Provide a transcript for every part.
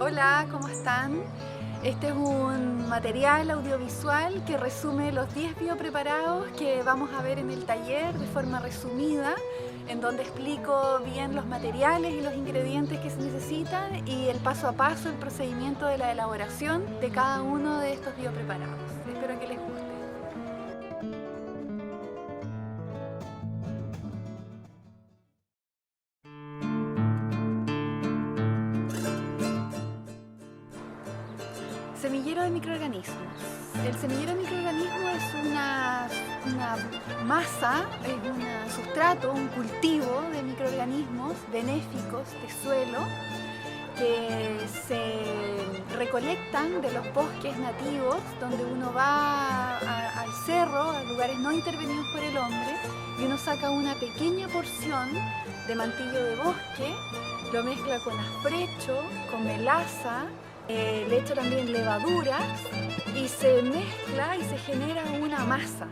Hola, ¿cómo están? Este es un material audiovisual que resume los 10 biopreparados que vamos a ver en el taller de forma resumida, en donde explico bien los materiales y los ingredientes que se necesitan y el paso a paso, el procedimiento de la elaboración de cada uno de estos biopreparados. Espero que les guste. Semillero de microorganismos. El semillero de microorganismos es una masa, es un sustrato, un cultivo de microorganismos benéficos de suelo que se recolectan de los bosques nativos, donde uno va al cerro, a lugares no intervenidos por el hombre, y uno saca una pequeña porción de mantillo de bosque, lo mezcla con afrecho, con melaza, le echa también levaduras y se mezcla y se genera una masa.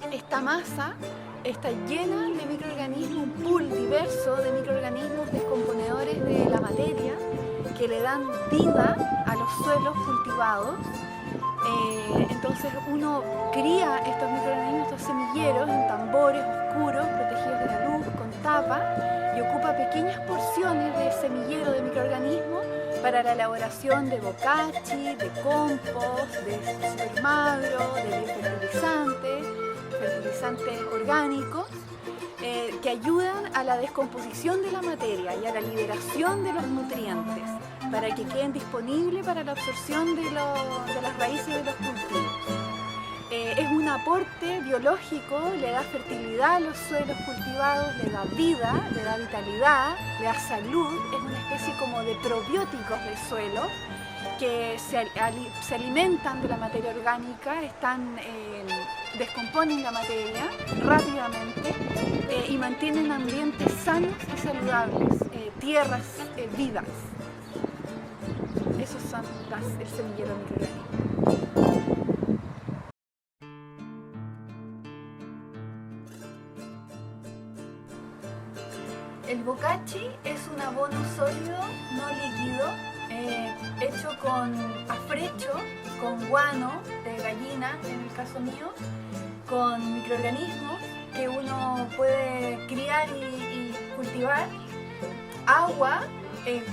Esta masa está llena de microorganismos, un pool diverso de microorganismos descomponedores de la materia que le dan vida a los suelos cultivados. Entonces uno cría estos microorganismos, estos semilleros, en tambores oscuros protegidos de la luz con tapa y ocupa pequeñas porciones de semillero de microorganismos para la elaboración de bokashi, de compost, de supermagro, de fertilizantes orgánicos que ayudan a la descomposición de la materia y a la liberación de los nutrientes para que queden disponibles para la absorción de las raíces de los cultivos. Es un aporte biológico, le da fertilidad a los suelos cultivados, le da vida, le da vitalidad, le da salud, es una especie como de probióticos del suelo que se alimentan de la materia orgánica, descomponen la materia rápidamente y mantienen ambientes sanos y saludables, tierras vivas. Esos son el semillero microorganismo. El bokashi es un abono sólido, no líquido, hecho con afrecho, con guano de gallina, en el caso mío, con microorganismos que uno puede criar y cultivar, agua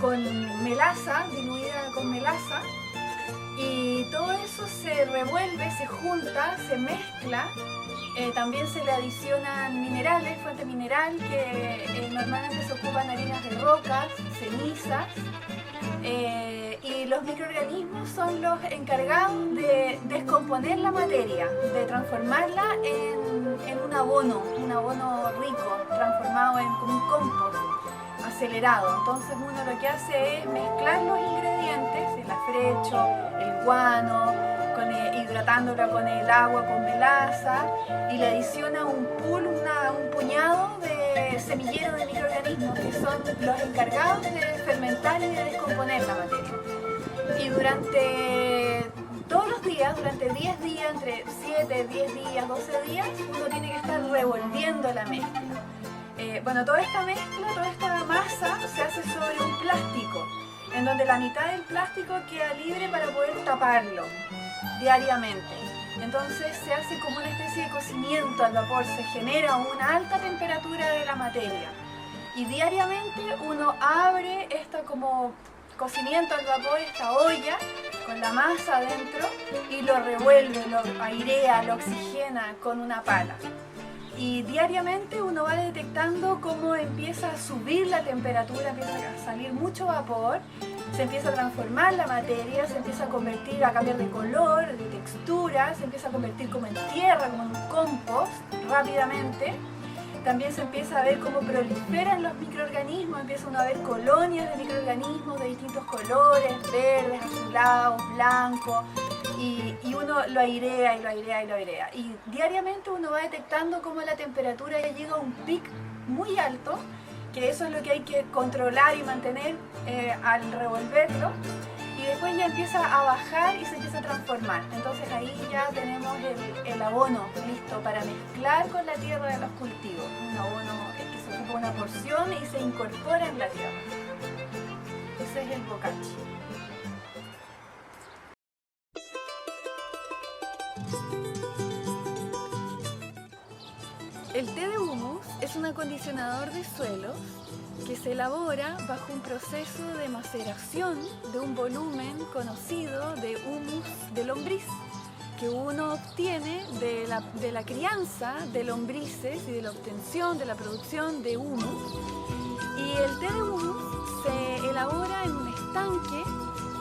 con melaza, diluida con melaza, y todo eso se revuelve, se junta, se mezcla. También se le adicionan minerales, fuente mineral, que normalmente se ocupan harinas de rocas, cenizas, y los microorganismos son los encargados de descomponer la materia, de transformarla en un abono rico, transformado como un compost acelerado. Entonces uno lo que hace es mezclar los ingredientes, el afrecho, el guano, hidratándola con el agua, con melaza, y le adiciona un pool, un puñado de semillero de microorganismos que son los encargados de fermentar y de descomponer la materia. Y durante todos los días, durante 10 días, entre 7, 10 días, 12 días, uno tiene que estar revolviendo la mezcla. Toda esta mezcla, toda esta masa se hace sobre un plástico, en donde la mitad del plástico queda libre para poder taparlo diariamente. Entonces se hace como una especie de cocimiento al vapor, se genera una alta temperatura de la materia y diariamente uno abre esta como cocimiento al vapor, esta olla con la masa adentro, y lo revuelve, lo airea, lo oxigena con una pala. Y diariamente uno va detectando cómo empieza a subir la temperatura, empieza a salir mucho vapor, se empieza a transformar la materia, se empieza a convertir, a cambiar de color, de textura, se empieza a convertir como en tierra, como en un compost rápidamente. También se empieza a ver cómo proliferan los microorganismos, empieza uno a ver colonias de microorganismos de distintos colores, verdes, azulados, blancos, y uno lo airea y lo airea y lo airea. Y diariamente uno va detectando cómo la temperatura ya llega a un pic muy alto, que eso es lo que hay que controlar y mantener al revolverlo, y después ya empieza a bajar y se empieza a transformar. Entonces ahí ya tenemos el abono listo para mezclar con la tierra de los cultivos. Un abono que se ocupa una porción y se incorpora en la tierra. ese es el bokashi. El té de humus es un acondicionador de suelos que se elabora bajo un proceso de maceración de un volumen conocido de humus de lombriz, que uno obtiene de la crianza de lombrices y de la obtención de la producción de humus. Y el té de humus se elabora en un estanque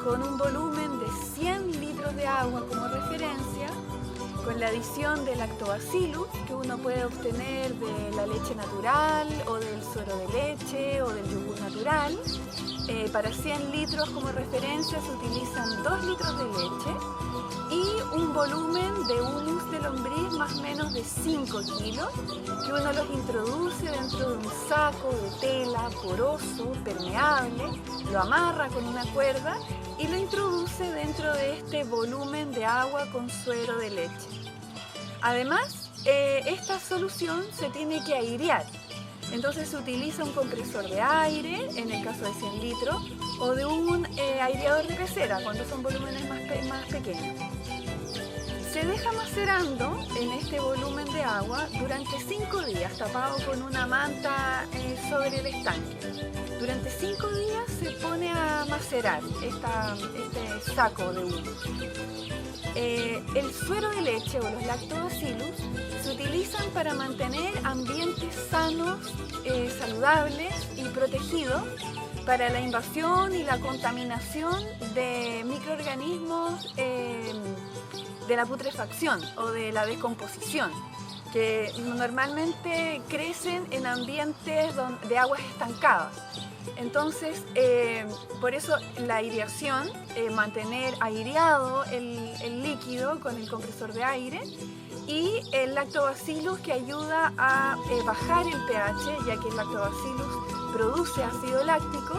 con un volumen de 100 litros de agua como referencia, con la adición de lactobacillus que uno puede obtener de la leche natural o del suero de leche o del yogur natural. Para 100 litros como referencia se utilizan 2 litros de leche y un volumen de humus de lombriz más o menos de 5 kilos, que uno los introduce dentro de un saco de tela poroso, permeable, lo amarra con una cuerda y lo introduce dentro de este volumen de agua con suero de leche. Además, esta solución se tiene que airear. Entonces se utiliza un compresor de aire, en el caso de 100 litros, o de un aireador de pecera, cuando son volúmenes más pequeños. Se deja macerando en este volumen de agua durante 5 días, tapado con una manta sobre el estanque. Durante 5 días se pone a macerar este saco de humus. El suero de leche o los lactobacillus se utilizan para mantener ambientes sanos, saludables y protegidos para la invasión y la contaminación de microorganismos de la putrefacción o de la descomposición, que normalmente crecen en ambientes de aguas estancadas. Entonces, por eso la aireación, mantener aireado el líquido con el compresor de aire, y el lactobacillus que ayuda a bajar el pH, ya que el lactobacillus produce ácido láctico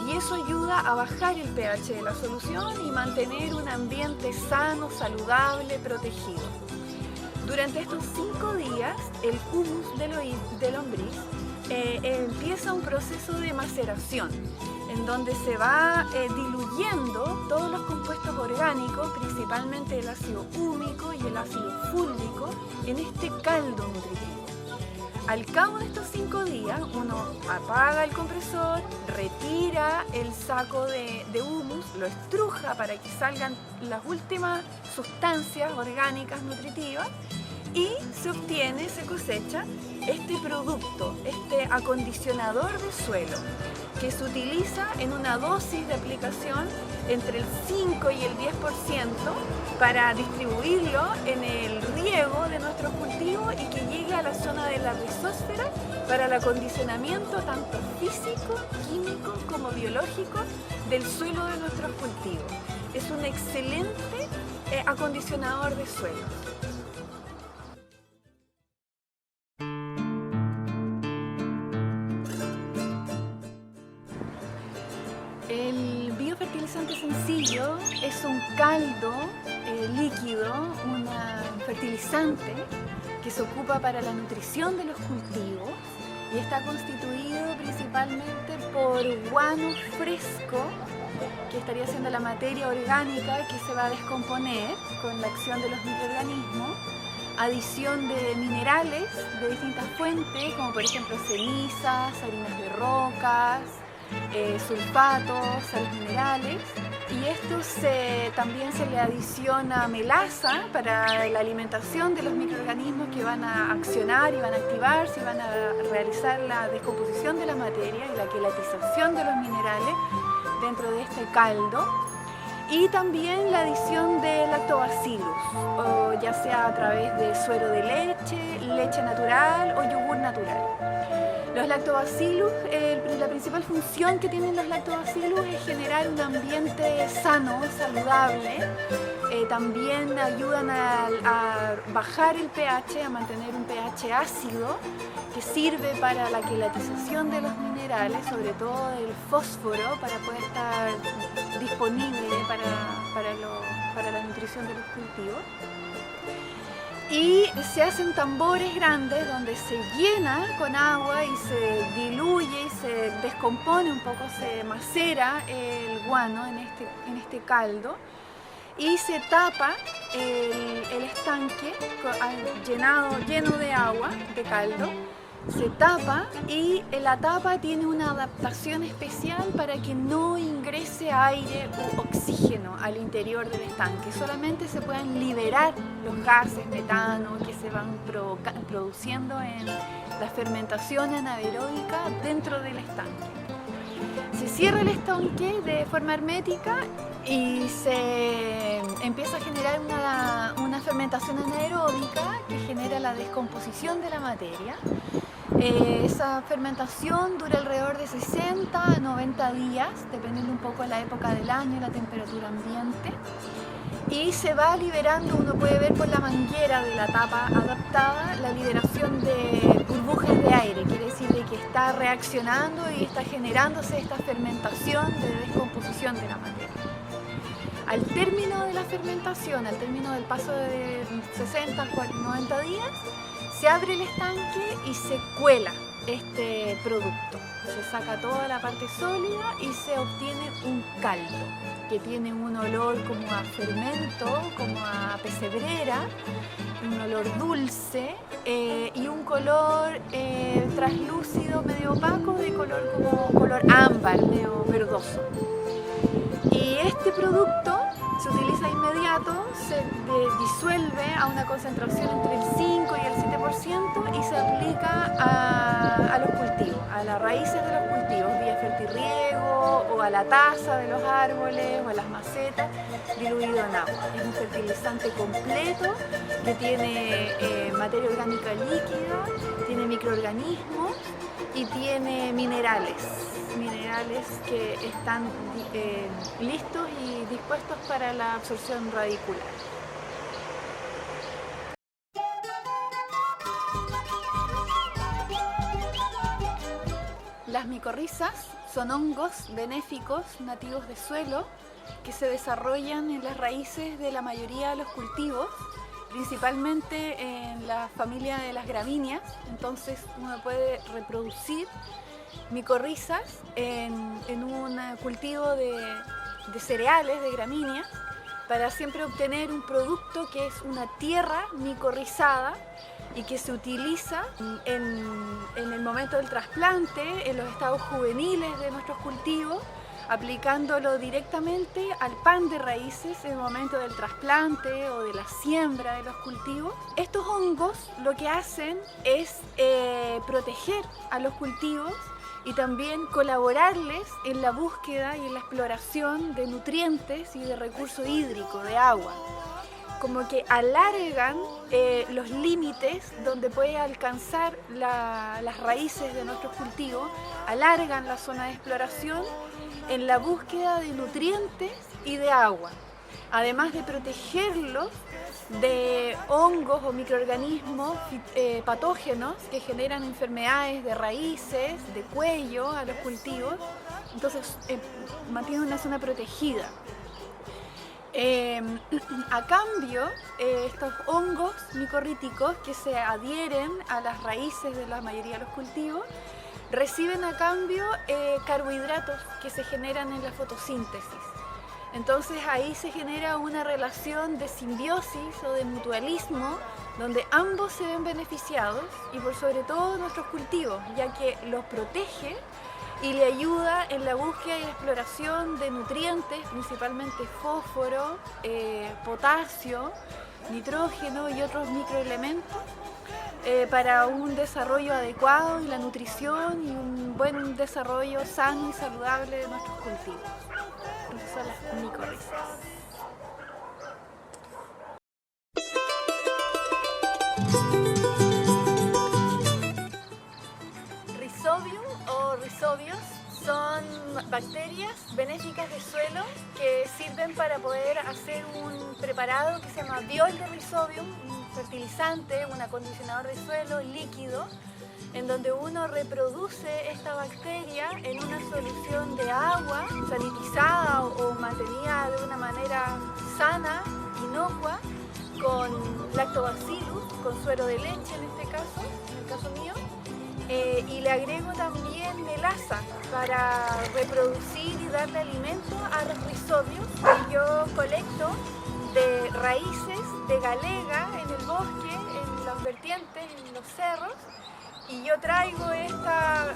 y eso ayuda a bajar el pH de la solución y mantener un ambiente sano, saludable, protegido. Durante estos 5 días, el humus de lombriz empieza un proceso de maceración en donde se va diluyendo todos los compuestos orgánicos, principalmente el ácido húmico y el ácido fúlvico, en este caldo nutritivo. Al cabo de estos 5 días, uno apaga el compresor, retira el saco de humus, lo estruja para que salgan las últimas sustancias orgánicas nutritivas y se cosecha este producto, este acondicionador de suelo, que se utiliza en una dosis de aplicación entre el 5 y el 10% para distribuirlo en el riego de nuestros cultivos y que llegue a la zona de la rizósfera para el acondicionamiento tanto físico, químico como biológico del suelo de nuestros cultivos. Es un excelente acondicionador de suelos. El biofertilizante sencillo es un caldo líquido, un fertilizante que se ocupa para la nutrición de los cultivos y está constituido principalmente por guano fresco, que estaría siendo la materia orgánica que se va a descomponer con la acción de los microorganismos, adición de minerales de distintas fuentes, como por ejemplo cenizas, harinas de rocas, sulfatos, sales minerales, y esto también se le adiciona melaza para la alimentación de los microorganismos que van a accionar y van a activarse y van a realizar la descomposición de la materia y la quelatización de los minerales dentro de este caldo, y también la adición de lactobacillus, o ya sea a través de suero de leche, leche natural o yogur natural. Los lactobacillus, la principal función que tienen los lactobacillus es generar un ambiente sano, saludable. También ayudan a bajar el pH, a mantener un pH ácido, que sirve para la quelatización de los minerales, sobre todo el fósforo, para poder estar disponible para la nutrición de los cultivos. y se hacen tambores grandes donde se llena con agua y se diluye y se descompone un poco, se macera el guano en este caldo y se tapa el estanque lleno de agua, de caldo. Se tapa y la tapa tiene una adaptación especial para que no ingrese aire u oxígeno al interior del estanque. Solamente se puedan liberar los gases, metano, que se van produciendo en la fermentación anaeróbica dentro del estanque. Se cierra el estanque de forma hermética y se empieza a generar una fermentación anaeróbica que genera la descomposición de la materia. Esa fermentación dura alrededor de 60 a 90 días, dependiendo un poco de la época del año y la temperatura ambiente. Y se va liberando, uno puede ver por la manguera de la tapa adaptada, la liberación de burbujas de aire, quiere decir de que está reaccionando y está generándose esta fermentación de descomposición de la materia. Al término de la fermentación, al término del paso de 60 a 90 días, se abre el estanque y se cuela este producto. Se saca toda la parte sólida y se obtiene un caldo que tiene un olor como a fermento, como a pesebrera, un olor dulce y un color traslúcido, medio opaco, de color como color ámbar, medio verdoso. Y este producto se utiliza de inmediato, se disuelve a una concentración entre el 5 y el 7% y se aplica a los cultivos, a las raíces de los cultivos, vía fertirriego o a la taza de los árboles o a las macetas, diluido en agua. Es un fertilizante completo que tiene materia orgánica líquida, tiene microorganismos y tiene minerales que están listos y dispuestos para la absorción radicular. Las micorrizas son hongos benéficos nativos de suelo que se desarrollan en las raíces de la mayoría de los cultivos, principalmente en la familia de las gramíneas. Entonces uno puede reproducir micorrizas en un cultivo de cereales, de gramíneas, para siempre obtener un producto que es una tierra micorrizada y que se utiliza en el momento del trasplante, en los estados juveniles de nuestros cultivos, aplicándolo directamente al pan de raíces en el momento del trasplante o de la siembra de los cultivos. Estos hongos lo que hacen es proteger a los cultivos y también colaborarles en la búsqueda y en la exploración de nutrientes y de recurso hídrico, de agua. Como que alargan los límites donde puede alcanzar las raíces de nuestros cultivos, alargan la zona de exploración en la búsqueda de nutrientes y de agua, además de protegerlos de hongos o microorganismos patógenos que generan enfermedades de raíces, de cuello a los cultivos. Entonces mantiene una zona protegida. A cambio, estos hongos micorríticos que se adhieren a las raíces de la mayoría de los cultivos reciben a cambio carbohidratos que se generan en la fotosíntesis. Entonces ahí se genera una relación de simbiosis o de mutualismo donde ambos se ven beneficiados y por sobre todo nuestros cultivos, ya que los protege y le ayuda en la búsqueda y exploración de nutrientes, principalmente fósforo, potasio, nitrógeno y otros microelementos para un desarrollo adecuado y la nutrición y un buen desarrollo sano y saludable de nuestros cultivos. Esas son las micorrizas. Rhizobium o rhizobios son bacterias benéficas de suelo que sirven para poder hacer un preparado que se llama biol de rhizobium, un fertilizante, un acondicionador de suelo líquido, en donde uno reproduce esta bacteria en una solución de agua sanitizada o mantenida de una manera sana, inocua, con lactobacillus, con suero de leche en este caso, en el caso mío, y le agrego también melaza para reproducir y darle alimento a los rhizobios que yo colecto de raíces de galega en el bosque, en las vertientes, en los cerros, y yo traigo esta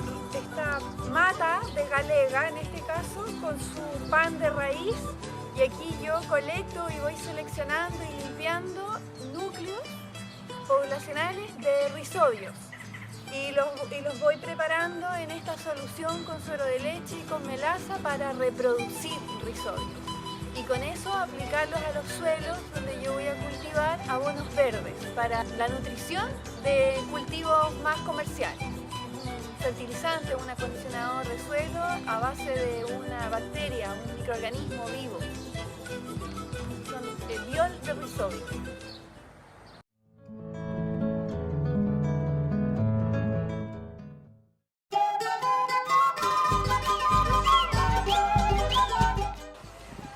mata de galega, en este caso, con su pan de raíz, y aquí yo colecto y voy seleccionando y limpiando núcleos poblacionales de rhizobios. Y los voy preparando en esta solución con suero de leche y con melaza para reproducir rhizobios. Y con eso aplicarlos a los suelos donde yo voy a cultivar abonos verdes para la nutrición de cultivos más comerciales. Un fertilizante, un acondicionador de suelo a base de una bacteria, un microorganismo vivo. Son el biol de rhizobio.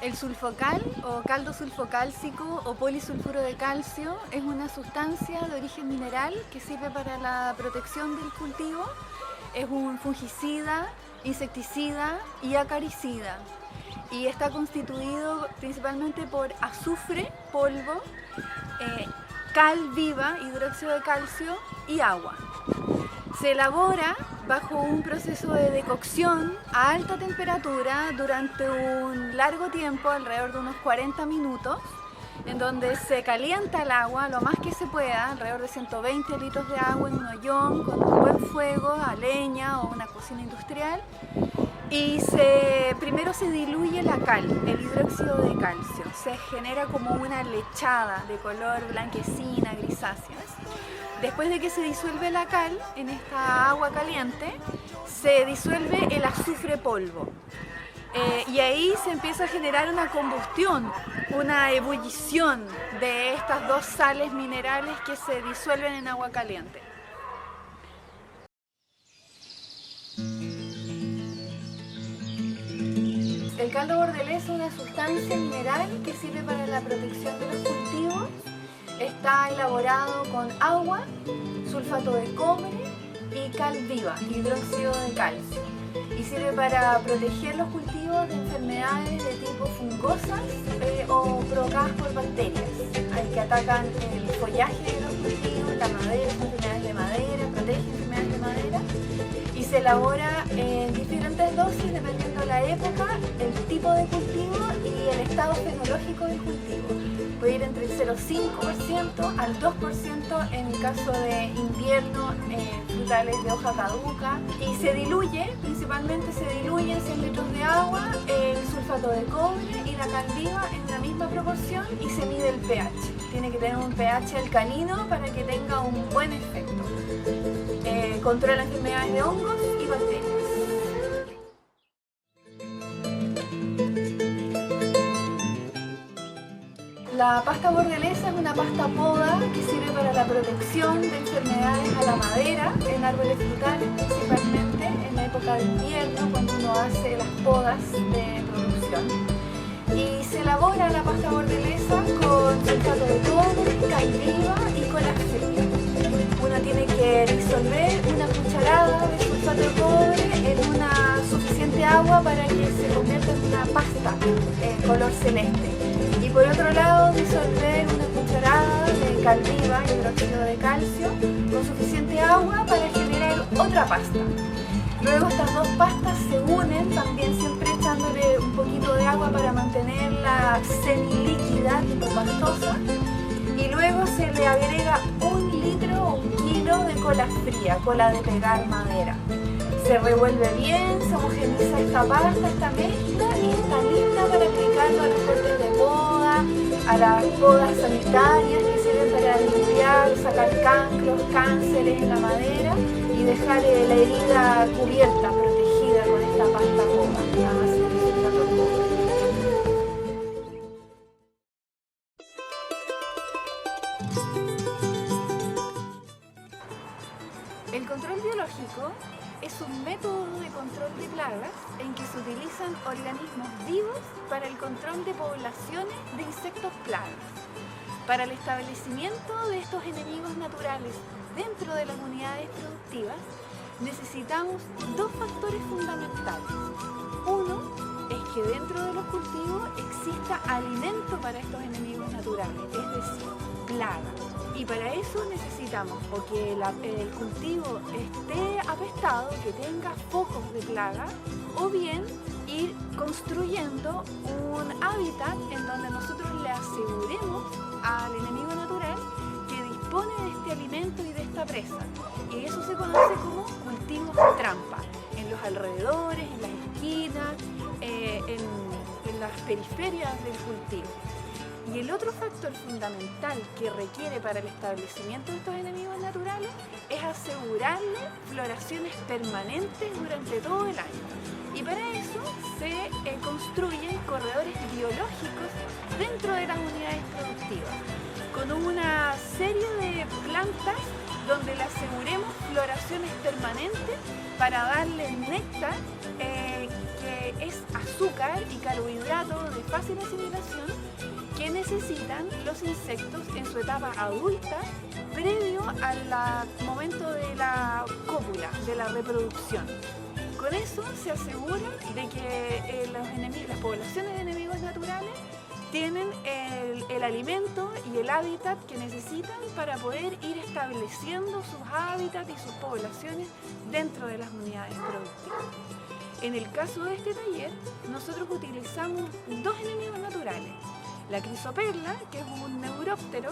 El sulfocal o caldo sulfocálcico o polisulfuro de calcio es una sustancia de origen mineral que sirve para la protección del cultivo. Es un fungicida, insecticida y acaricida y está constituido principalmente por azufre, polvo, cal viva, hidróxido de calcio y agua. Se elabora bajo un proceso de decocción a alta temperatura durante un largo tiempo, alrededor de unos 40 minutos, en donde se calienta el agua lo más que se pueda, alrededor de 120 litros de agua en un ollón con un buen fuego, a leña o una cocina industrial, y primero se diluye la cal, el hidróxido de calcio, se genera como una lechada de color blanquecina, grisácea. Después de que se disuelve la cal en esta agua caliente, se disuelve el azufre polvo. Y ahí se empieza a generar una combustión, una ebullición de estas dos sales minerales que se disuelven en agua caliente. El caldo bordelés es una sustancia mineral que sirve para la protección de los cultivos. Está elaborado con agua, sulfato de cobre y cal viva, hidróxido de calcio. Y sirve para proteger los cultivos de enfermedades de tipo fungosas o provocadas por bacterias. Hay que atacan el follaje de los cultivos, la madera, enfermedades de madera, protege enfermedades de madera. Y se elabora en diferentes dosis dependiendo de la época, el tipo de cultivo y el estado fenológico del cultivo. Puede ir entre el 0,5% al 2% en el caso de invierno, frutales de hoja caduca, y se diluye, principalmente se diluye en 100 litros de agua el sulfato de cobre y la cal viva en la misma proporción y se mide el pH. Tiene que tener un pH alcalino para que tenga un buen efecto. Controla enfermedades de hongos y bacterias. La pasta bordelesa es una pasta poda que sirve para la protección de enfermedades a la madera en árboles frutales, principalmente en la época de invierno cuando uno hace las podas de producción. Y se elabora la pasta bordelesa con sulfato de cobre, cal viva y cola fría. Uno tiene que disolver una cucharada de sulfato de cobre en una suficiente agua para que se convierta en una pasta color celeste. Y por otro lado, disolver una cucharada de cal viva, hidróxido de calcio, con suficiente agua para generar otra pasta. Luego estas dos pastas se unen, también siempre echándole un poquito de agua para mantenerla semilíquida, tipo pastosa. Y luego se le agrega 1 litro o 1 kilo de cola fría, cola de pegar madera. Se revuelve bien, se homogeniza esta pasta, esta mezcla, y está lista para aplicarlo a los cortes de poda, a las podas sanitarias que sirven para limpiar, sacar cancros, cánceres en la madera y dejar la herida cubierta, protegida con esta pasta poda a base de sulfato de cobre. El control biológico es un método de control de plagas en que se utilizan organismos vivos para el control de poblaciones de insectos plagas. Para el establecimiento de estos enemigos naturales dentro de las unidades productivas, necesitamos dos factores fundamentales. Uno es que dentro de los cultivos exista alimento para estos enemigos naturales, es decir, plagas. Y para eso necesitamos o que el cultivo esté apestado, que tenga focos de plaga, o bien ir construyendo un hábitat en donde nosotros le aseguremos al enemigo natural que dispone de este alimento y de esta presa. Y eso se conoce como cultivos trampa, en los alrededores, en las esquinas, en las periferias del cultivo. Y el otro factor fundamental que requiere para el establecimiento de estos enemigos naturales es asegurarle floraciones permanentes durante todo el año. Y para eso se construyen corredores biológicos dentro de las unidades productivas, con una serie de plantas donde le aseguremos floraciones permanentes para darle néctar, que es azúcar y carbohidratos de fácil asimilación, que necesitan los insectos en su etapa adulta previo al momento de la cópula, de la reproducción. Con eso se asegura de que las poblaciones de enemigos naturales tienen el alimento y el hábitat que necesitan para poder ir estableciendo sus hábitats y sus poblaciones dentro de las unidades productivas. En el caso de este taller, nosotros utilizamos dos enemigos naturales. La crisoperla, que es un neuróptero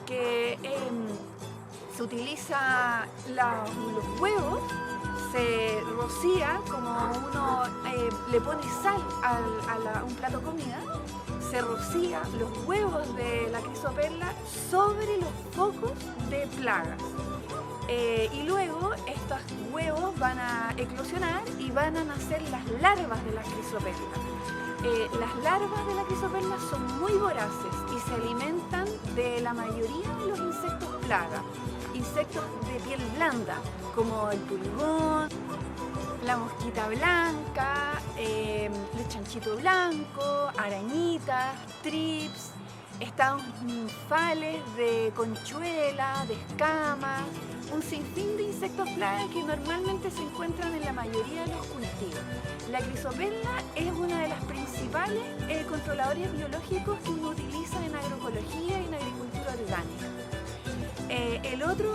que se utiliza los huevos, se rocía como uno le pone sal a un plato de comida, se rocía los huevos de la crisoperla sobre los focos de plagas. Y luego estos huevos van a eclosionar y van a nacer las larvas de la crisoperla. Las larvas de la crisoperla son muy voraces y se alimentan de la mayoría de los insectos plaga, insectos de piel blanda, como el pulgón, la mosquita blanca, el chanchito blanco, arañitas, trips, están fales de conchuela, de escamas, un sinfín de insectos plagas que normalmente se encuentran en la mayoría de los cultivos. La crisoperla es una de las principales controladores biológicos que uno utiliza en agroecología y en agricultura orgánica. El otro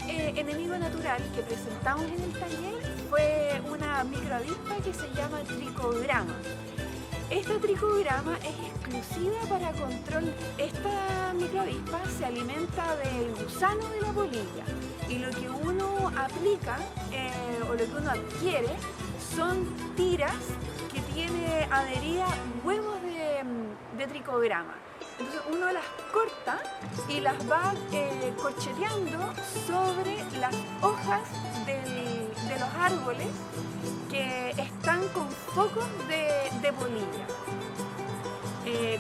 enemigo natural que presentamos en el taller fue una microavispa que se llama tricograma. Esta tricograma es exclusiva para control. Esta microavispa se alimenta del gusano de la polilla y lo que uno aplica o lo que uno adquiere son tiras que tiene adheridas huevos de tricograma. Entonces uno las corta y las va corcheteando sobre las hojas de los árboles que están con focos de polilla.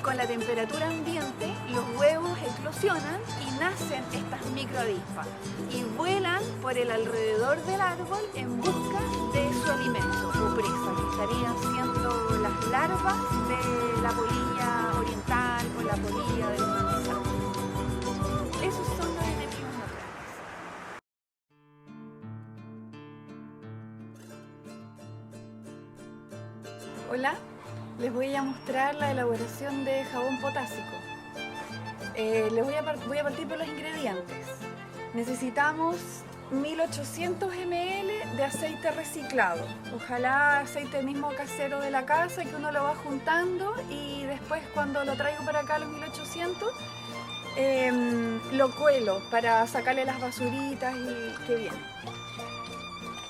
Con la temperatura ambiente, los huevos eclosionan y nacen estas microavispas y vuelan por el alrededor del árbol en busca de su alimento o presa, que estarían siendo las larvas de la polilla oriental o la polilla del manzano. Esos son los enemigos naturales. Hola. Les voy a mostrar la elaboración de jabón potásico. Voy a partir por los ingredientes. Necesitamos 1800 ml de aceite reciclado. Ojalá aceite mismo casero de la casa, que uno lo va juntando y después cuando lo traigo para acá los 1800 lo cuelo para sacarle las basuritas y que viene.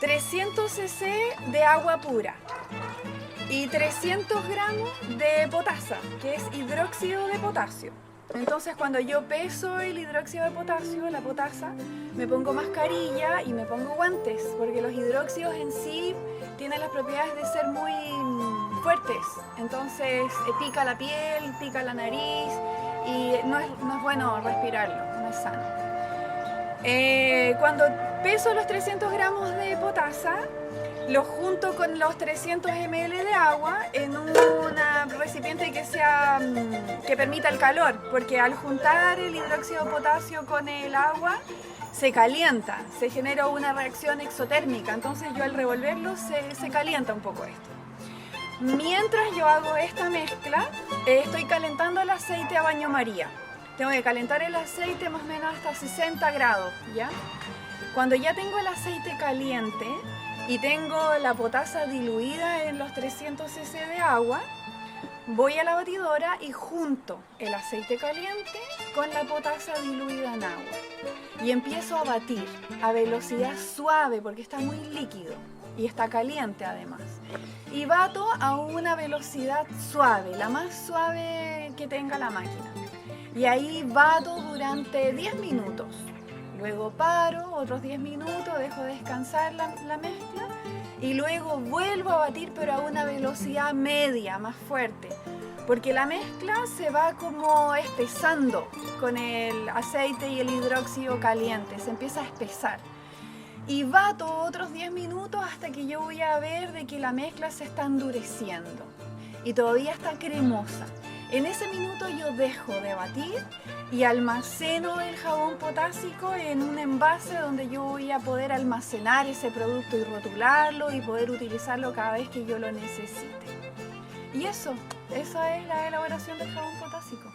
300 cc de agua pura. Y 300 gramos de potasa, que es hidróxido de potasio. Entonces cuando yo peso el hidróxido de potasio, la potasa, me pongo mascarilla y me pongo guantes, porque los hidróxidos en sí tienen las propiedades de ser muy fuertes. Entonces pica la piel, pica la nariz y no es bueno respirarlo, no es sano. Cuando peso los 300 gramos de potasa, lo junto con los 300 ml de agua en un recipiente que permita el calor, porque al juntar el hidróxido de potasio con el agua se calienta, se genera una reacción exotérmica, entonces yo al revolverlo se calienta un poco esto. Mientras yo hago esta mezcla, estoy calentando el aceite a baño María. Tengo que calentar el aceite más o menos hasta 60 grados, ¿ya? Cuando ya tengo el aceite caliente y tengo la potasa diluida en los 300 cc de agua, voy a la batidora y junto el aceite caliente con la potasa diluida en agua. Y empiezo a batir a velocidad suave porque está muy líquido y está caliente además. Y bato a una velocidad suave, la más suave que tenga la máquina. Y ahí bato durante 10 minutos. Luego paro, otros 10 minutos, dejo descansar la mezcla y luego vuelvo a batir pero a una velocidad media, más fuerte. Porque la mezcla se va como espesando con el aceite y el hidróxido caliente, se empieza a espesar. Y bato otros 10 minutos hasta que yo voy a ver de que la mezcla se está endureciendo y todavía está cremosa. En ese minuto yo dejo de batir y almaceno el jabón potásico en un envase donde yo voy a poder almacenar ese producto y rotularlo y poder utilizarlo cada vez que yo lo necesite. Y esa es la elaboración del jabón potásico.